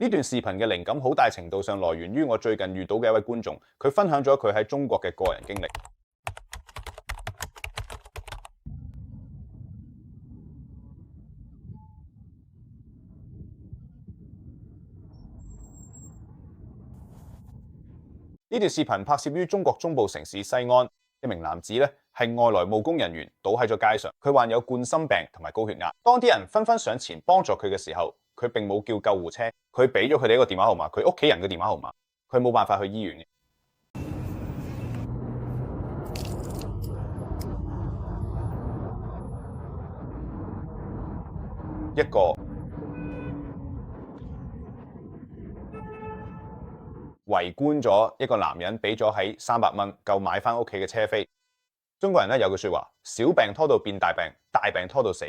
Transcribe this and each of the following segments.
呢段視頻嘅靈感好大程度上來源於我最近遇到嘅一位觀眾，佢分享咗佢喺中國嘅個人經歷。呢段視頻拍攝於中國中部城市西安，一名男子咧係外來務工人員，倒喺咗街上，佢患有冠心病同埋高血壓。當啲人紛紛上前幫助佢嘅時候，佢並冇叫救護車，佢俾咗佢哋一個電話號碼，佢屋企人嘅電話號碼，佢冇辦法去醫院嘅。一個圍觀咗一個男人俾咗喺300蚊夠買翻屋企嘅車飛。中國人咧有句說話：小病拖到變大病，大病拖到死。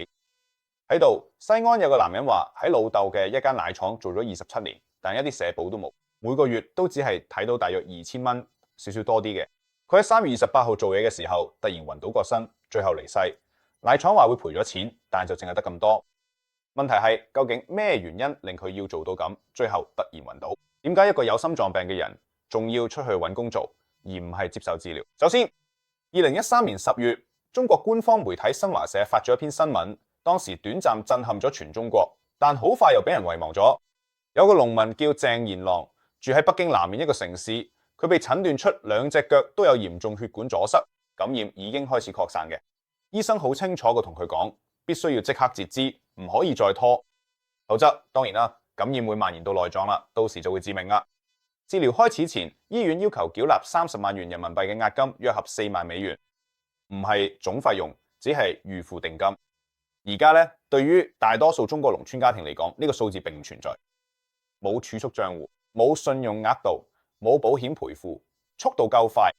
喺度，西安有個男人話喺老豆嘅一間奶廠做咗27年，但一啲社保都冇，每個月都只係睇到大約2000蚊，少少多啲嘅。佢喺3月28號做嘢嘅時候，突然暈倒個身，最後離世。奶廠話會賠咗錢，但就淨係得咁多。問題係究竟咩原因令佢要做到咁，最後突然暈倒？點解一個有心臟病嘅人仲要出去揾工做，而唔係接受治療？首先，2013年10月，中國官方媒體新華社發咗一篇新聞。當時短暫震撼咗全中國，但好快又俾人遺忘咗。有個農民叫鄭賢郎，住喺北京南面一個城市，佢被診斷出2隻腳都有嚴重血管阻塞，感染已經開始擴散嘅。醫生好清楚嘅同佢講，必須要即刻截肢，唔可以再拖，否則當然啦，感染會蔓延到內臟啦，到時就會致命啦。治療開始前，醫院要求繳納30萬元人民幣嘅押金，約合4萬美元，唔係總費用，只係預付定金。而家咧，對於大多數中國農村家庭嚟講，呢個數字並唔存在，冇儲蓄賬戶，冇信用額度，冇保險賠付，速度夠快。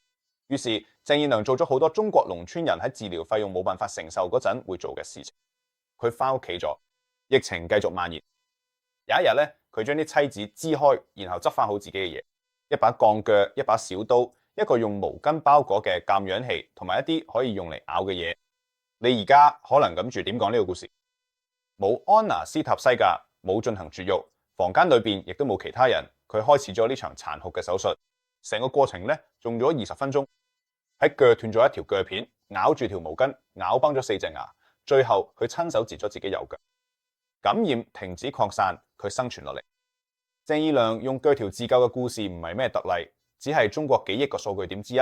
於是鄭彥良做咗好多中國農村人喺治療費用冇辦法承受嗰陣會做嘅事情。佢翻屋企咗，疫情繼續蔓延。有一日咧，佢將啲妻子支開，然後執翻好自己嘅嘢，一把鋼鋸，一把小刀，一個用毛巾包裹嘅鑑氧器，同埋一啲可以用嚟咬嘅嘢。你而家可能諗住點講呢個故事？冇安娜斯塔西亞，冇進行絕育，房間裏邊亦都冇其他人，佢開始咗呢場殘酷嘅手術。成個過程咧，用咗20分鐘，喺鋸斷咗一條鋸片，咬住條毛巾，咬崩咗4隻牙，最後佢親手截咗自己右腳。感染停止擴散，佢生存落嚟。鄭彥良用鋸條自救嘅故事唔係咩特例，只係中國幾億個數據點之一。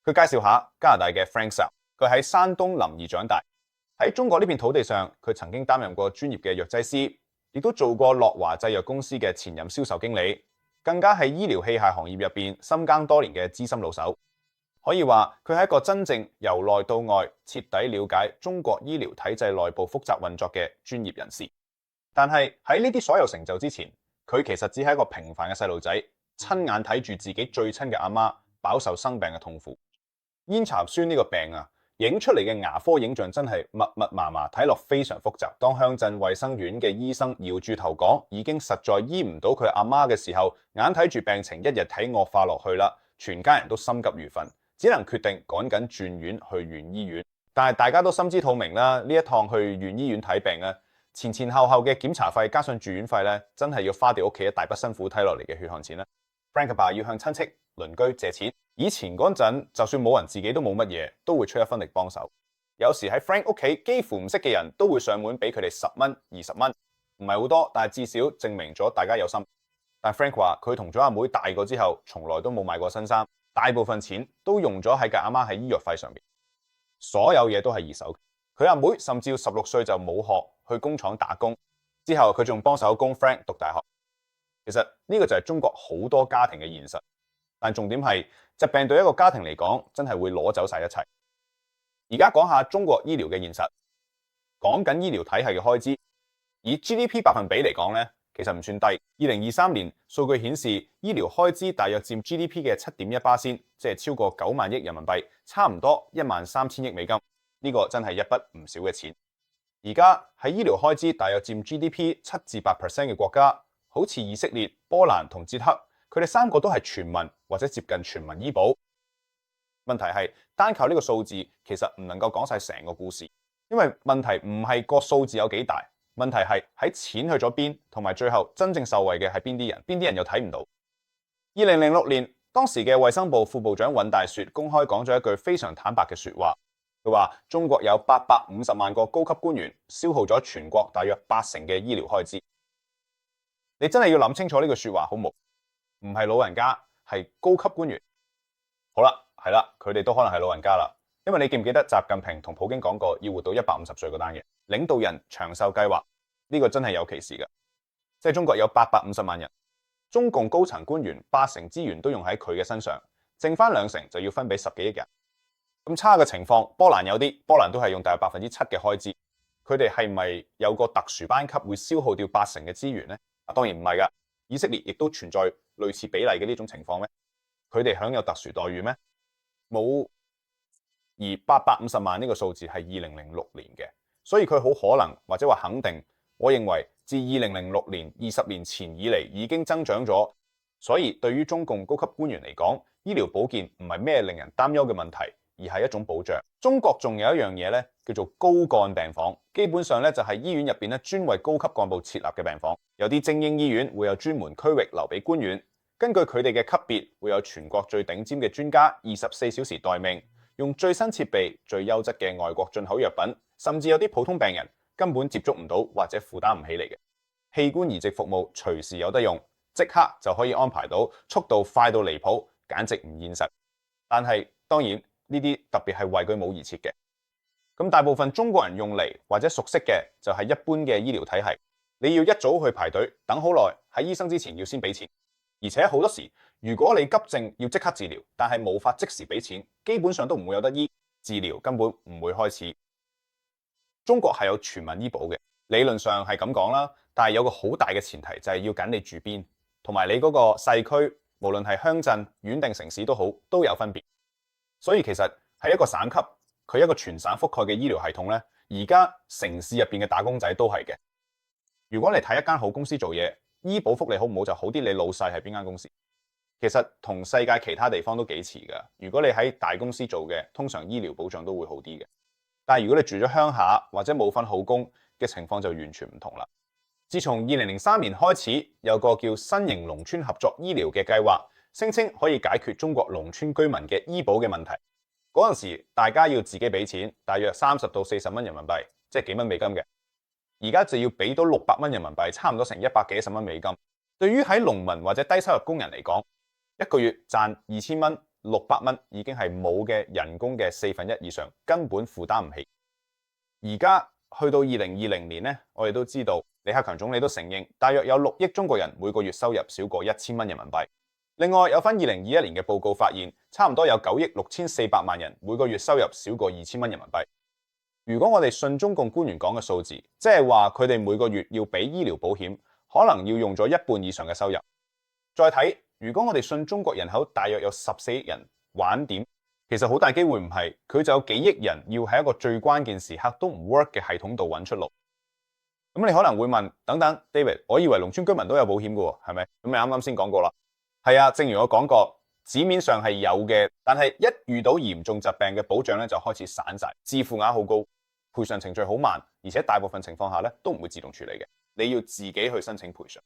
佢介紹下加拿大嘅 Frank Sell。佢喺山東臨沂長大，喺中國呢片土地上，佢曾經擔任過專業嘅藥劑師，亦都做過樂華製藥公司嘅前任銷售經理，更加係醫療器械行業入邊深耕多年嘅資深老手。可以話佢係一個真正由內到外徹底了解中國醫療體制內部複雜運作嘅專業人士。但係喺呢啲所有成就之前，佢其實只係一個平凡嘅細路仔，親眼睇住自己最親嘅阿媽飽受生病嘅痛苦。煙茶酸呢個病啊，影出嚟嘅牙科影像真係密密麻麻，睇落非常複雜。當鄉鎮衛生院嘅醫生搖住頭講已經實在醫唔到佢阿媽嘅時候，眼睇住病情一日睇惡化落去啦，全家人都心急如焚，只能決定趕緊轉院去縣醫院。但係大家都心知肚明啦，呢一趟去縣醫院睇病咧，前前後後嘅檢查費加上住院費咧，真係要花掉屋企一大筆辛苦睇落嚟嘅血汗錢啦。Frank 阿爸要向親戚鄰居借錢。以前嗰陣，就算冇人自己都冇乜嘢，都會出一分力幫手。有時喺 Frank 屋企，幾乎唔識嘅人都會上門俾佢哋10蚊、20蚊，唔係好多，但係至少證明咗大家有心。但 Frank 話佢同咗阿妹大個之後，從來都冇買過新衫，大部分錢都用咗喺佢阿媽喺醫藥費上面，所有嘢都係二手。佢阿妹甚至要16歲就冇學，去工廠打工，之後佢仲幫手供 Frank 讀大學。其實呢個就係中國好多家庭嘅現實。但重點係疾病對一個家庭嚟講，真係會攞走晒一切。而家講下中國醫療嘅現實，講緊醫療體系嘅開支，以 GDP 百分比嚟講咧，其實唔算低。2023年數據顯示，醫療開支大約佔 GDP 嘅7.1%，即係超過9萬億人民幣，差唔多13000億美金。呢個真係一筆唔少嘅錢。而家喺醫療開支大約佔 GDP 7至8% 嘅國家，好似以色列、波蘭同捷克，佢哋3個都係全民或者接近全民醫保。問題係單靠呢個數字其實唔能夠講晒成個故事，因為問題唔係個數字有幾大，問題係喺錢去咗邊，同埋最後真正受惠嘅係邊啲人，邊啲人又睇唔到。2006年，當時嘅衛生部副部長尹大雪公開講咗一句非常坦白嘅說話，佢話中國有850萬個高級官員，消耗咗全國大約80%嘅醫療開支。你真係要諗清楚呢句說話好冇？唔係老人家，係高級官員。好啦，係啦，佢哋都可能係老人家啦。因為你記唔記得習近平同普京講過要活到150歲嗰單嘢？領導人長壽計劃呢個真係有歧視㗎，即係中國有850萬人，中共高層官員80%資源都用喺佢嘅身上，剩翻20%就要分俾10幾億人。咁差嘅情況，波蘭有啲，波蘭都係用大約7%嘅開支。佢哋係咪有個特殊班級會消耗掉80%嘅資源呢？當然唔係㗎，以色列亦都存在類似比例嘅呢種情況咩？佢哋享有特殊待遇咩？冇。而850萬呢個數字係2006年嘅，所以佢好可能或者話肯定，我認為自2006年20年前以嚟已經增長咗。所以對於中共高級官員嚟講，醫療保健唔係咩令人擔憂嘅問題，而係一種保障。中國仲有一樣嘢咧，叫做高幹病房，基本上咧就係醫院入邊咧專為高級幹部設立嘅病房。有啲精英醫院會有專門區域留俾官員，根據佢哋嘅級別，會有全國最頂尖嘅專家24小時待命，用最新設備、最優質嘅外國進口藥品，甚至有啲普通病人根本接觸唔到或者負擔唔起嚟嘅器官移植服務，隨時有得用，即刻就可以安排到，速度快到離譜，簡直唔現實。但係當然呢啲特別係為佢冇而設嘅。咁大部分中國人用嚟或者熟悉嘅就係一般嘅醫療體系，你要一早去排隊等好耐，喺醫生之前要先俾錢，而且好多時如果你急症要即刻治療，但係無法即時俾錢，基本上都唔會有得醫，治療根本唔會開始。中國係有全民醫保嘅，理論上係咁講啦，但係有個好大嘅前提就係要緊你住邊，同埋你嗰個細區，無論係鄉鎮、縣定城市都好，都有分別。所以其實係一個省級，佢一個全省覆蓋嘅醫療系統呢，而家城市入邊嘅打工仔都係嘅。如果你睇一間好公司做嘢，醫保福利好唔好就好啲，你老細係邊間公司？其實同世界其他地方都幾似㗎。如果你喺大公司做嘅，通常醫療保障都會好啲嘅。但係如果你住咗鄉下或者冇份好工嘅情況就完全唔同啦。自從2003年開始，有個叫新型農村合作醫療嘅計劃，聲稱可以解決中國農村居民嘅醫保嘅問題。嗰陣時大家要自己俾錢，大約30到40蚊人民幣，即係幾蚊美金嘅。而家就要俾到600蚊人民幣，差唔多成100幾十蚊美金。對於喺農民或者低收入工人嚟講，一個月賺2000蚊，600蚊已經係冇嘅人工嘅1/4以上，根本負擔唔起。而家去到2020年呢，我哋都知道李克強總理都承認，大約有6億中國人每個月收入少過1000蚊人民幣。另外有份2021年嘅報告發現，差唔多有9億6400萬人每個月收入少過2000蚊人民幣。如果我哋信中共官員講嘅數字，即係話佢哋每個月要俾醫療保險，可能要用咗1半以上嘅收入。再睇，如果我哋信中國人口大約有14億人玩點，其實好大機會唔係，佢就有幾億人要喺一個最關鍵時刻都唔 work 嘅系統度揾出路。咁你可能會問，等等 David， 我以為農村居民都有保險嘅喎，係咪？咁你啱啱先講過啦。係啊，正如我講過，紙面上係有嘅，但係一遇到嚴重疾病嘅保障咧就開始散晒，自付額好高，賠償程序好慢，而且大部分情況下咧都唔會自動處理嘅，你要自己去申請賠償，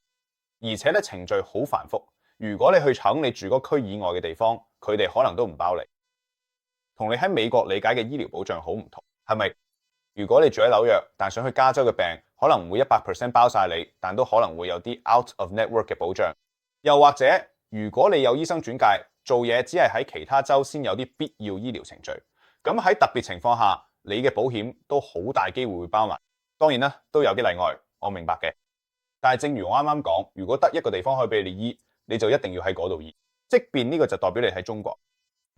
而且咧程序好繁複。如果你去搶你住嗰區以外嘅地方，佢哋可能都唔包你。同你喺美國理解嘅醫療保障好唔同，係咪？如果你住喺紐約，但想去加州嘅病，可能唔會100% 包晒你，但都可能會有啲 out of network 嘅保障。又或者，如果你有醫生轉介，做嘢只係喺其他州先有啲必要醫療程序，咁喺特別情況下，你嘅保險都好大機會會包埋。當然啦，都有啲例外，我明白嘅。但係正如我啱啱講，如果得一個地方可以俾你醫，你就一定要喺嗰度醫，即便呢個就代表你喺中國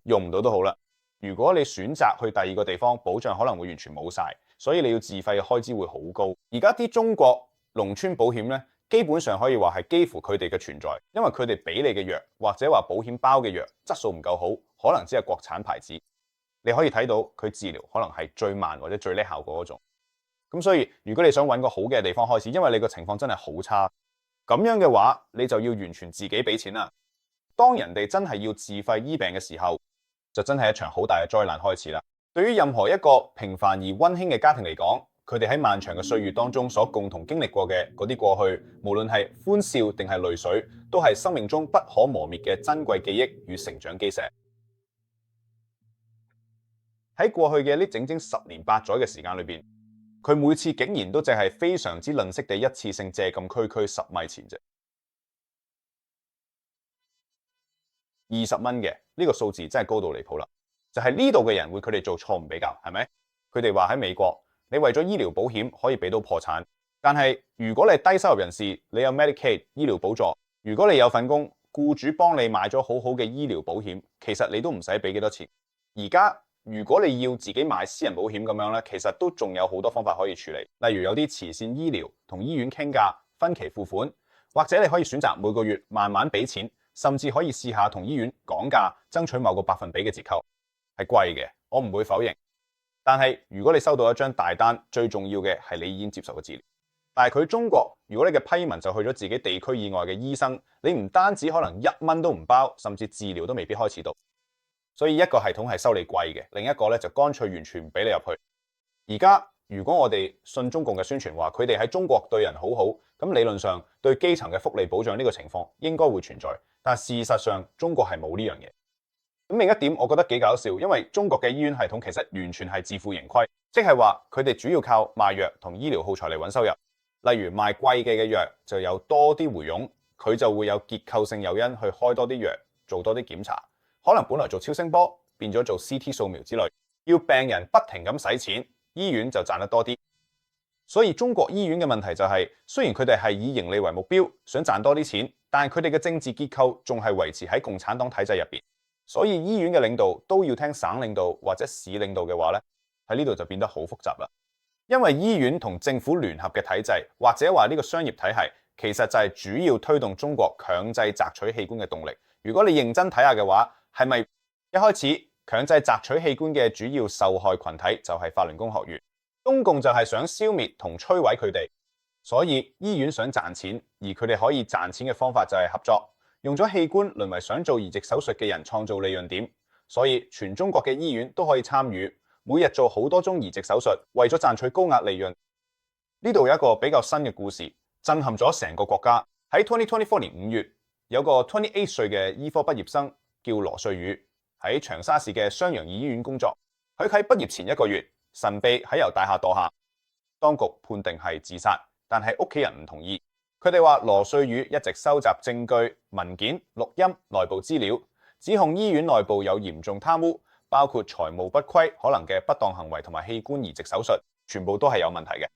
用唔到都好啦。如果你選擇去第二個地方，保障可能會完全冇晒，所以你要自費嘅開支會好高。而家啲中國農村保險咧，基本上可以話係幾乎佢哋嘅存在，因為佢哋俾你嘅藥或者話保險包嘅藥質素唔夠好，可能只係國產牌子。你可以睇到佢治療可能係最慢或者最叻效果嗰種。咁所以如果你想揾個好嘅地方開始，因為你個情況真係好差，咁樣嘅話你就要完全自己俾錢啦。當人哋真係要自費醫病嘅時候，就真係一場好大嘅災難開始啦。對於任何一個平凡而溫馨嘅家庭嚟講，佢哋喺漫長嘅歲月當中所共同經歷過嘅嗰啲過去，無論係歡笑定係淚水，都係生命中不可磨滅嘅珍貴記憶與成長基石。喺過去嘅呢整整10年8載嘅時間裏邊，佢每次竟然都淨係非常之吝嗇地一次性借咁區區10米錢啫。20蚊嘅呢個數字真係高到離譜啦！就係呢度嘅人會佢哋做錯誤比較，係咪？佢哋話喺美國，你為咗醫療保險可以俾到破產，但係如果你係低收入人士，你有 Medicaid 醫療補助，如果你有份工，僱主幫你買咗好好嘅醫療保險，其實你都唔使俾幾多錢。而家如果你要自己買私人保險咁樣咧，其實都仲有好多方法可以處理，例如有啲慈善醫療同醫院傾價分期付款，或者你可以選擇每個月慢慢俾錢，甚至可以試下同醫院講價，爭取某個百分比嘅折扣。係貴嘅，我唔會否認。但係如果你收到一張大單，最重要嘅係你已經接受嘅治療。但係佢中國，如果你嘅批文就去咗自己地區以外嘅醫生，你唔單止可能1蚊都唔包，甚至治療都未必開始到。所以一個系統係收你貴嘅，另一個咧就乾脆完全唔俾你入去。而家如果我哋信中共嘅宣傳話，佢哋喺中國對人好好，咁理論上對基層嘅福利保障呢個情況應該會存在，但事實上中國係冇呢樣嘢。咁另一點我覺得幾搞笑，因為中國嘅醫院系統其實完全係自負盈虧，即係話佢哋主要靠賣藥同醫療耗材嚟揾收入。例如賣貴嘅藥就有多啲回傭，佢就會有結構性誘因去開多啲藥，做多啲檢查。可能本來做超聲波變咗做 CT 掃描之類，要病人不停咁使錢，醫院就賺得多啲。所以中國醫院嘅問題就係，雖然佢哋係以盈利為目標，想賺多啲錢，但係佢哋嘅政治結構仲係維持喺共產黨體制入邊。所以醫院嘅領導都要聽省領導或者市領導嘅話咧，喺呢度就變得好複雜啦。因為醫院同政府聯合嘅體制，或者話呢個商業體系，其實就係主要推動中國強制摘取器官嘅動力。如果你認真睇下嘅話，係咪一開始強制摘取器官嘅主要受害群體就係法輪功學員？中共就係想消滅同摧毀佢哋，所以醫院想賺錢，而佢哋可以賺錢嘅方法就係合作。用咗器官淪為想做移植手術嘅人創造利潤點，所以全中國嘅醫院都可以參與，每日做好多宗移植手術，為咗賺取高額利潤。呢度有一個比較新嘅故事，震撼咗成個國家。喺2024年5月，有個28歲嘅醫科畢業生叫羅瑞宇，喺長沙市嘅雙陽醫院工作。佢喺畢業前1個月，神秘喺由大廈墮下，當局判定係自殺，但係屋企人唔同意。佢哋話羅瑞宇一直收集證據、文件、錄音、內部資料，指控醫院內部有嚴重貪污，包括財務不虧、可能嘅不當行為同埋器官移植手術，全部都係有問題嘅。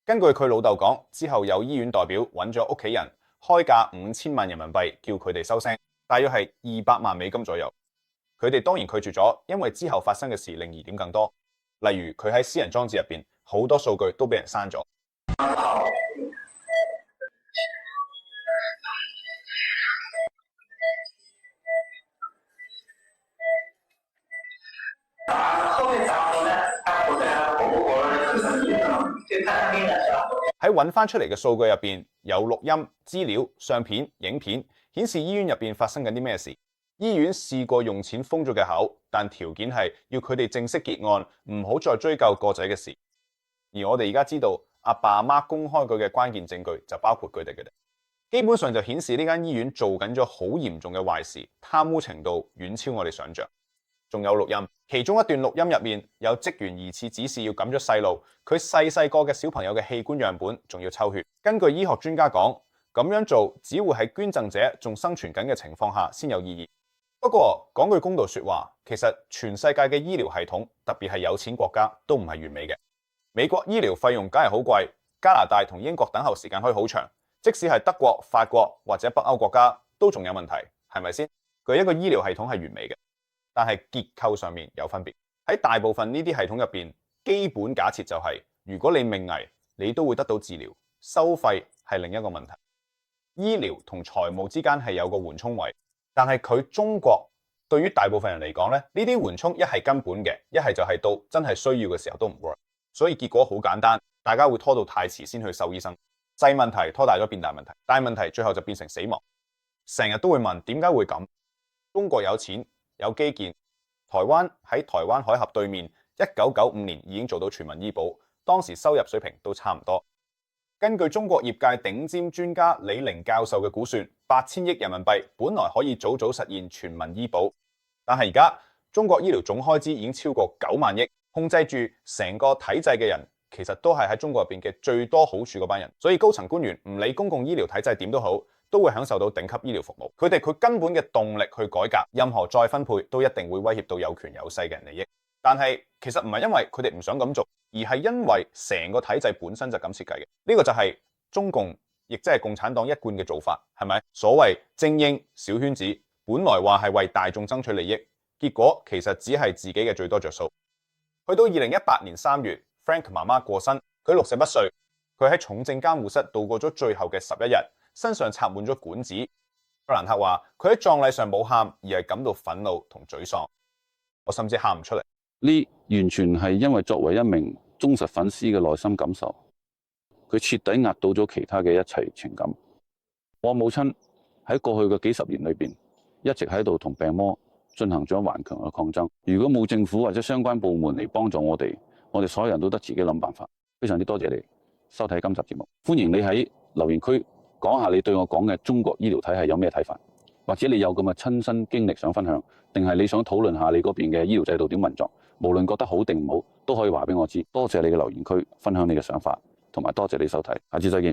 根據佢老豆講，之後有醫院代表揾咗屋企人，開價5000萬人民幣，叫佢哋收聲，大約係200萬美金左右。佢哋當然拒絕咗，因為之後發生嘅事令疑點更多，例如佢喺私人裝置入邊好多數據都俾人刪咗。喺揾翻出嚟嘅數據入邊，有錄音、資料、相片、影片，顯示醫院入邊發生緊啲咩事。醫院試過用錢封咗嘅口，但條件係要佢哋正式結案，唔好再追究個仔嘅事。而我哋而家知道，阿爸阿媽公開佢嘅關鍵證據就包括佢哋嘅，基本上就顯示呢間醫院做緊咗好嚴重嘅壞事，貪污程度遠超我哋想象。仲有錄音，其中一段錄音入面有職員疑似指示要撳咗細路，佢細個嘅小朋友嘅器官樣本仲要抽血。根據醫學專家講，咁樣做只會喺捐贈者仲生存緊嘅情況下先有意義。不過講句公道說話，其實全世界嘅醫療系統，特別係有錢國家都唔係完美嘅。美國醫療費用梗係好貴，加拿大同英國等候時間可以好長，即使係德國、法國或者北歐國家都仲有問題，係咪先？佢一個醫療系統係完美嘅，但係結構上面有分別。喺大部分呢啲系統入邊，基本假設就係，如果你命危，你都會得到治療，收費係另一個問題。醫療同財務之間係有個緩衝位，但係佢中國對於大部分人嚟講咧，呢啲緩衝一係根本嘅，一係就係到真係需要嘅時候都唔 work。所以結果好簡單，大家會拖到太遲先去收醫生，細問題拖大咗變大問題，大問題最後就變成死亡。成日都會問點解會咁？中國有錢有基建，台灣喺台灣海峽對面，1995年已經做到全民醫保，當時收入水平都差唔多。根據中國業界頂尖專家李寧教授嘅估算，8000億人民幣本來可以早早實現全民醫保，但係而家中國醫療總開支已經超過9萬億，控制住成個體制嘅人其實都係喺中國入邊嘅最多好處嗰班人，所以高層官員唔理公共醫療體制點都好，都會享受到頂級醫療服務。佢哋根本嘅動力去改革，任何再分配都一定會威脅到有權有勢嘅人利益。但係其實唔係因為佢哋唔想咁做，而係因為成個體制本身就咁設計嘅。呢個就係中共，亦即係共產黨一貫嘅做法，係咪？所謂精英小圈子，本來話係為大眾爭取利益，結果其實只係自己嘅最多着數。去到2018年3月 ，Frank 媽媽過身，佢61歲，佢喺重症監護室度過咗最後嘅11日，身上插滿咗管子。弗蘭克話：佢喺葬禮上冇喊，而係感到憤怒同沮喪。我甚至喊唔出嚟。呢完全係因為作為一名忠實粉絲嘅內心感受，佢徹底壓倒咗其他嘅一切情感。我母親喺過去嘅幾十年裏邊，一直喺度同病魔進行咗頑強嘅抗爭。如果冇政府或者相關部門嚟幫助我哋所有人都得自己諗辦法。非常之多謝你收睇今集節目，歡迎你喺留言區講下你對我講嘅中國醫療體系有咩睇法，或者你有咁嘅親身經歷想分享，定係你想討論下你嗰邊嘅醫療制度點運作。無論覺得好定唔好，都可以話俾我知。多謝你嘅留言區分享你嘅想法，同埋多謝你收睇，下次再見。